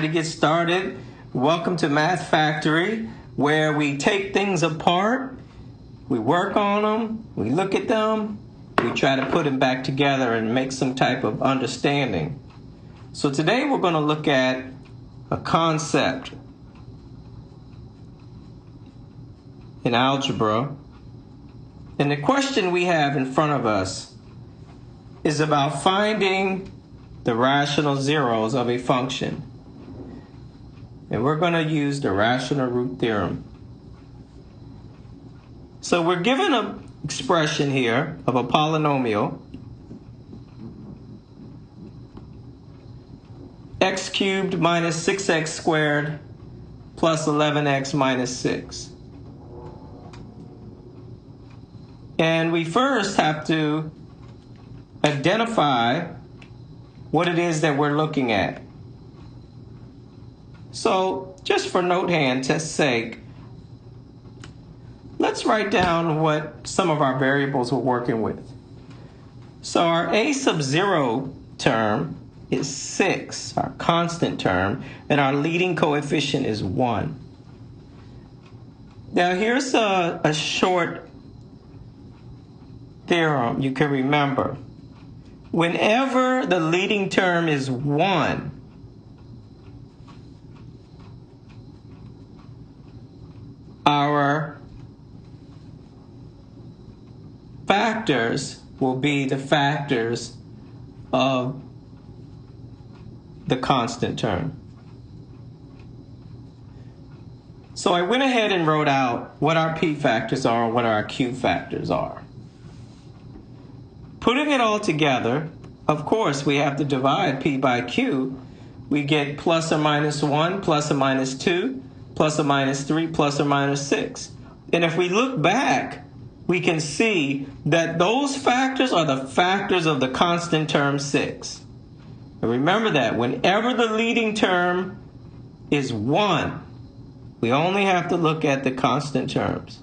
ready to get started? Welcome to Math Factory, where we take things apart, we work on them, we look at them, we try to put them back together and make some type of understanding. So today we're going to look at a concept in algebra. And the question we have in front of us is about finding the rational zeros of a function. And we're going to use the rational root theorem. So we're given an expression here of a polynomial, x cubed minus 6x squared plus 11x minus 6. And we first have to identify what it is that we're looking at. So just for note hand test's sake, let's write down what some of our variables we're working with. So our a sub 0 term is 6, our constant term, and our leading coefficient is 1. Now here's a short theorem you can remember. Whenever the leading term is 1, our factors will be the factors of the constant term. So I went ahead and wrote out what our p factors are and what our q factors are. Putting it all together, of course, we have to divide p by q. We get plus or minus 1, plus or minus 2, plus or minus 3, plus or minus 6. And if we look back, we can see that those factors are the factors of the constant term 6. And remember that whenever the leading term is 1, we only have to look at the constant terms.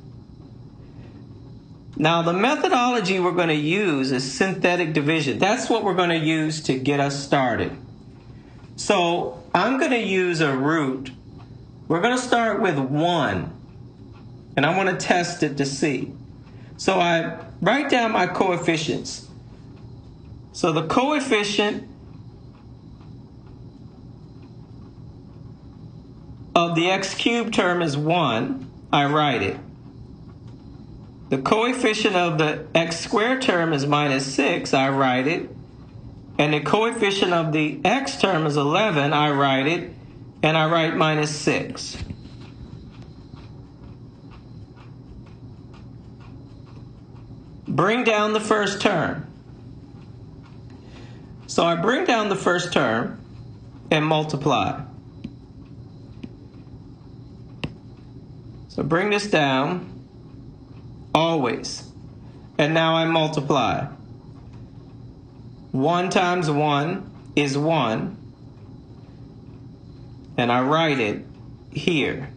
Now, the methodology we're going to use is synthetic division. That's what we're going to use to get us started. So I'm going to use a root. We're going to start with 1, and I want to test it to see. So I write down my coefficients. So the coefficient of the x cubed term is 1. I write it. The coefficient of the x squared term is minus 6. I write it. And the coefficient of the x term is 11. I write it. And I write minus 6. Bring down the first term. So I bring down the first term and multiply. So bring this down. Always. And now I multiply. 1 times 1 is 1. And I write it here.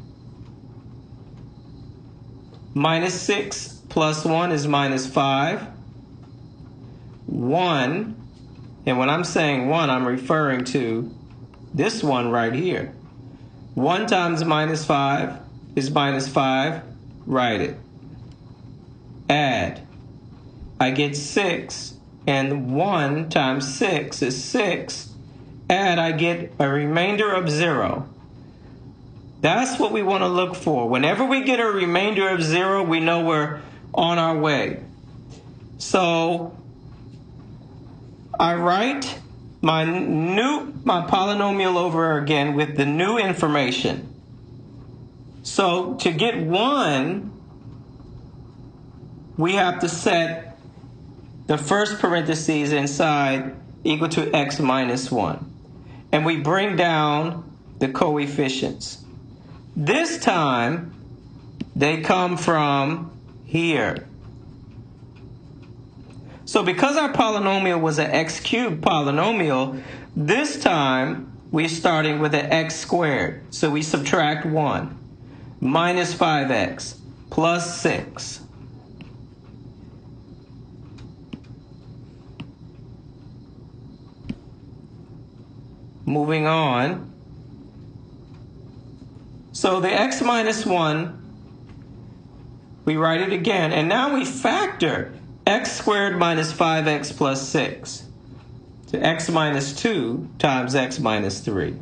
Minus 6 plus 1 is minus 5. 1. And when I'm saying 1, I'm referring to this one right here. 1 times minus 5 is minus 5. Write it. Add. I get 6, and 1 times 6 is 6. Add, I get a remainder of 0. That's what we want to look for. Whenever we get a remainder of 0, we know we're on our way. So I write my polynomial over again with the new information. So to get 1, we have to set the first parentheses inside equal to x minus 1. And we bring down the coefficients. This time, they come from here. So because our polynomial was an x cubed polynomial, this time we're starting with an x squared. So we subtract 1. Minus 5x plus 6. Moving on, So the x minus 1, we write it again, and now we factor x squared minus 5x plus 6 to x minus 2 times x minus 3.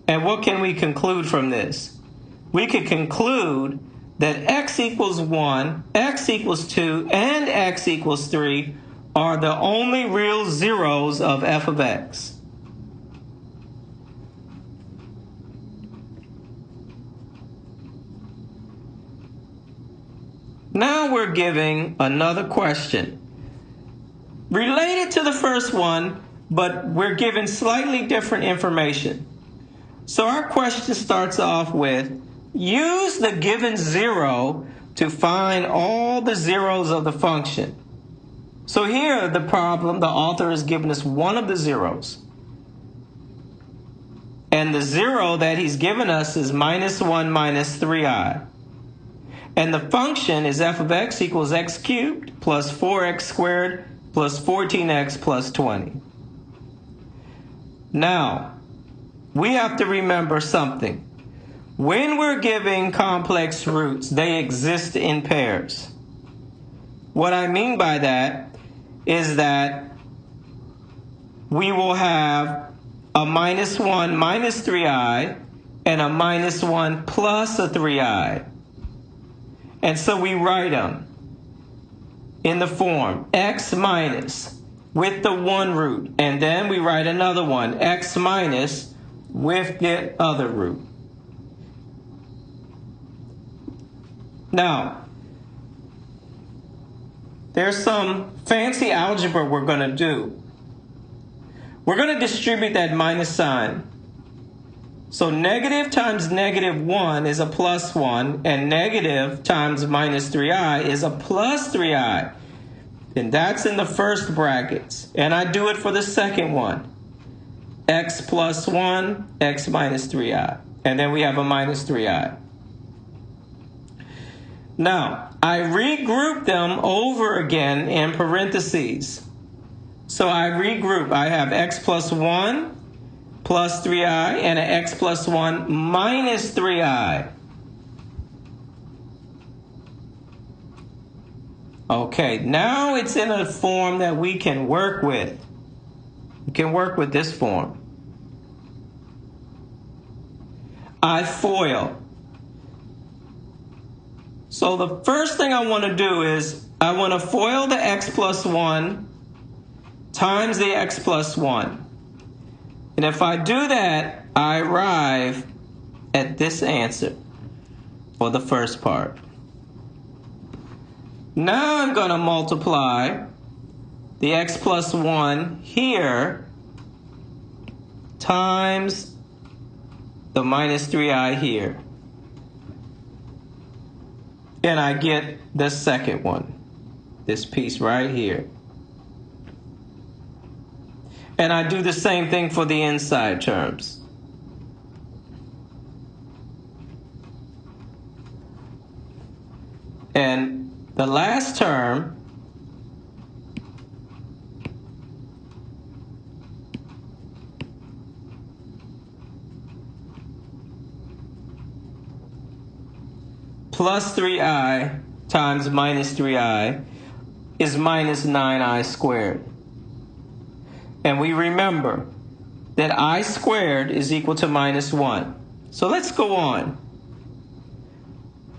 And what can we conclude from this? We could conclude that x equals 1, x equals 2, and x equals 3 are the only real zeros of f of x. Now we're giving another question related to the first one, but we're given slightly different information. So our question starts off with, use the given zero to find all the zeros of the function. So here the problem, the author has given us one of the zeros. And the zero that he's given us is minus 1 minus 3i. And the function is f of x equals x cubed plus 4x squared plus 14x plus 20. Now, we have to remember something. When we're giving complex roots, they exist in pairs. What I mean by that is that we will have a minus 1 minus 3i and a minus 1 plus a 3i. And so we write them in the form x minus with the one root, and then we write another one, x minus with the other root. Now, there's some fancy algebra we're going to do. We're going to distribute that minus sign. So negative times negative 1 is a plus 1, and negative times minus 3i is a plus 3i. And that's in the first brackets. And I do it for the second one. X plus 1, x minus 3i. And then we have a minus 3i. Now, I regroup them over again in parentheses. So I regroup. I have x plus 1 plus 3i and an x plus 1 minus 3i. Okay, now it's in a form that we can work with. We can work with this form. I FOIL. So the first thing I want to do is I want to FOIL the x plus 1 times the x plus 1. And if I do that, I arrive at this answer for the first part. Now I'm going to multiply the x plus 1 here times the minus 3i here. And I get the second one, this piece right here. And I do the same thing for the inside terms. And the last term plus 3i times minus 3i is minus 9i squared. And we remember that I squared is equal to minus 1. So let's go on.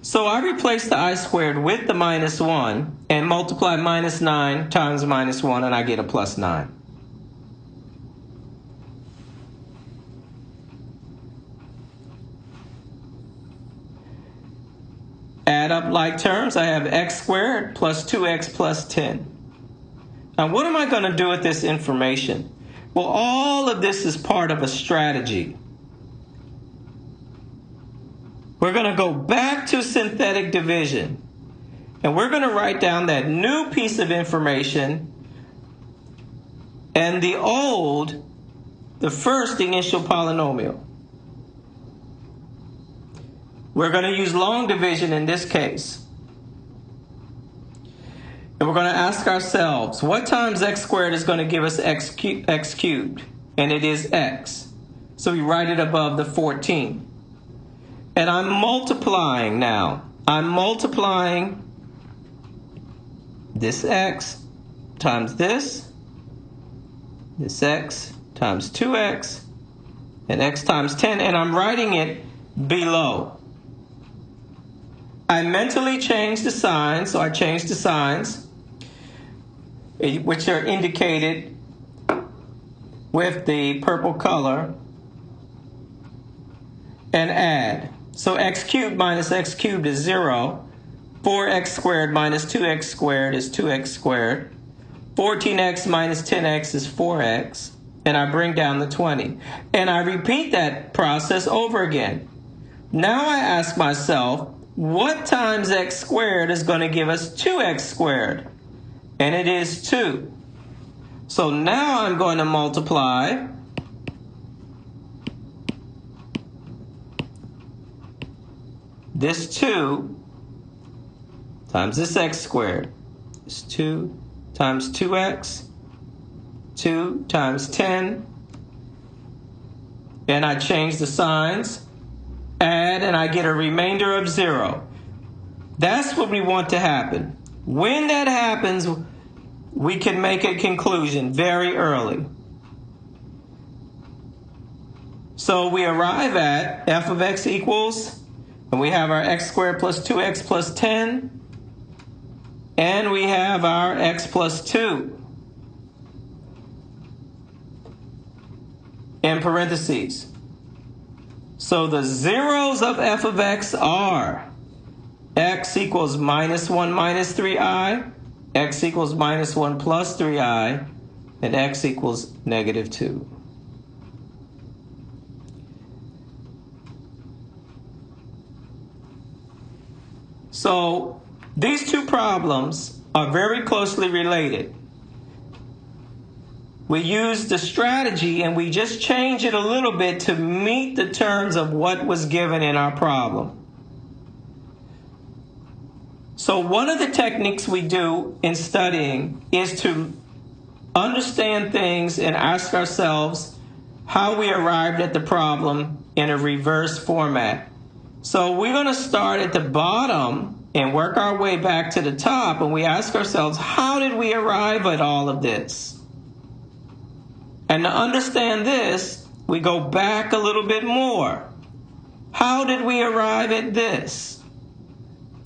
So I replace the I squared with the minus 1 and multiply minus 9 times minus 1, and I get a plus 9. Add up like terms. I have x squared plus 2x plus 10. Now, what am I going to do with this information? Well, all of this is part of a strategy. We're going to go back to synthetic division, and we're going to write down that new piece of information and the first initial polynomial. We're going to use long division in this case. And we're going to ask ourselves, what times x squared is going to give us x cubed? And it is x. So we write it above the 14. And I'm multiplying now. I'm multiplying this x times this x times 2x, and x times 10, and I'm writing it below. I mentally change the signs, so I change the signs, which are indicated with the purple color, and add. So x cubed minus x cubed is 0. 4x squared minus 2x squared is 2x squared. 14x minus 10x is 4x. And I bring down the 20. And I repeat that process over again. Now I ask myself, what times x squared is going to give us 2x squared? And it is 2. So now I'm going to multiply this 2 times this x squared. It's 2 times 2x, 2 times 10, and I change the signs, add, and I get a remainder of 0. That's what we want to happen. When that happens, we can make a conclusion very early. So we arrive at f of x equals, and we have our x squared plus 2x plus 10, and we have our x plus 2 in parentheses. So the zeros of f of x are x equals minus 1 minus 3i, x equals minus 1 plus 3i, and x equals negative 2. So these two problems are very closely related. We use the strategy and we just change it a little bit to meet the terms of what was given in our problem. So one of the techniques we do in studying is to understand things and ask ourselves how we arrived at the problem in a reverse format. So we're going to start at the bottom and work our way back to the top, and we ask ourselves, how did we arrive at all of this? And to understand this, we go back a little bit more. How did we arrive at this?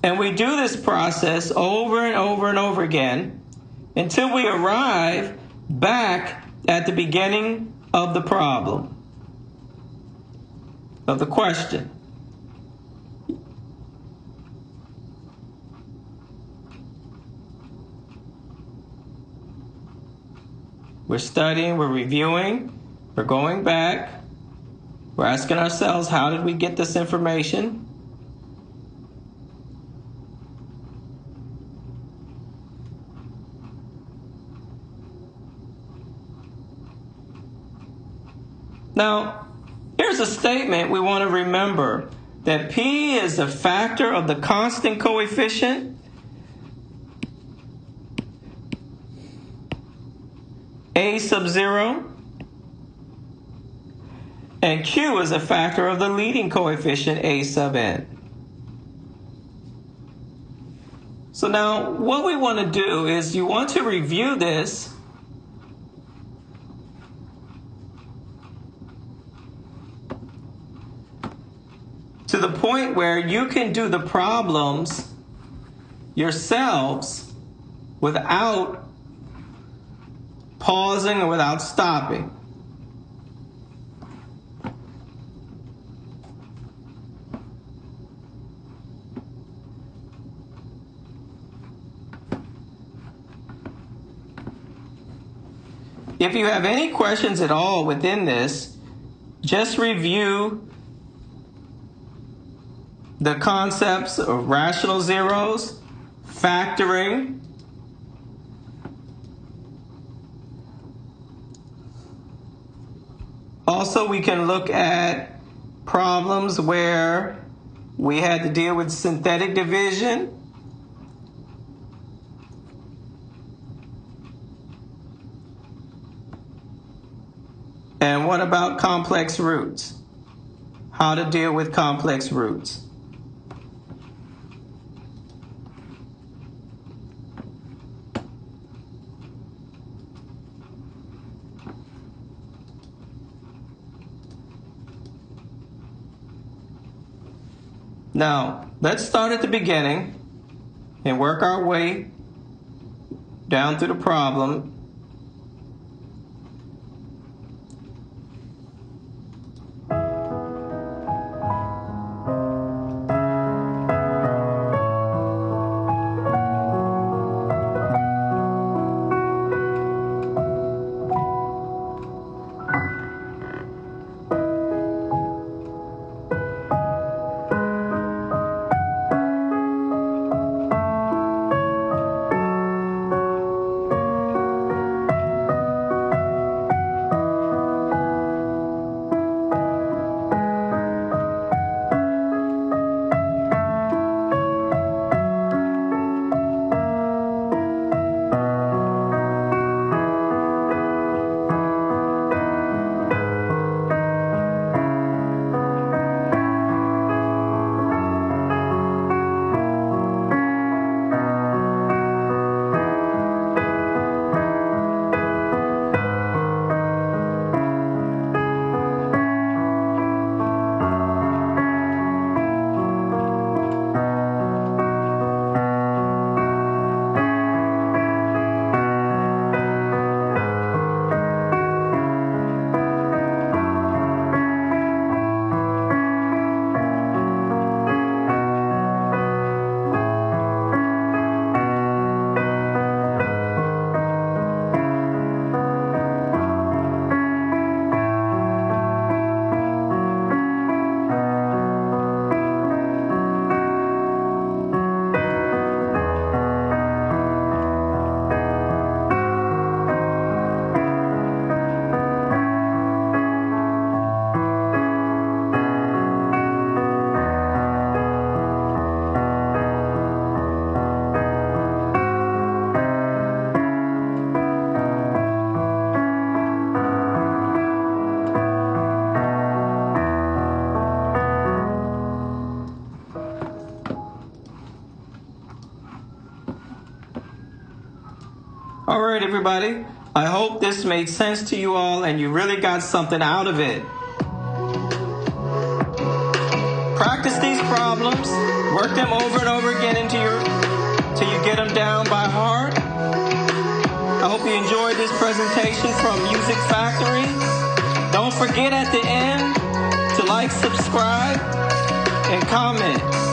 And we do this process over and over and over again until we arrive back at the beginning of the problem, of the question. We're studying, we're reviewing, we're going back, we're asking ourselves, how did we get this information? Now, here's a statement we want to remember, that P is a factor of the constant coefficient A sub 0, and Q is a factor of the leading coefficient A sub n. So now what we want to do is you want to review this to the point where you can do the problems yourselves without pausing or without stopping. If you have any questions at all within this, just review the concepts of rational zeros, factoring, also, we can look at problems where we had to deal with synthetic division. And what about complex roots? how to deal with complex roots. Now, let's start at the beginning and work our way down through the problem. All right, everybody. I hope this made sense to you all and you really got something out of it. Practice these problems. Work them over and over again till you get them down by heart. I hope you enjoyed this presentation from Music Factory. Don't forget at the end to like, subscribe, and comment.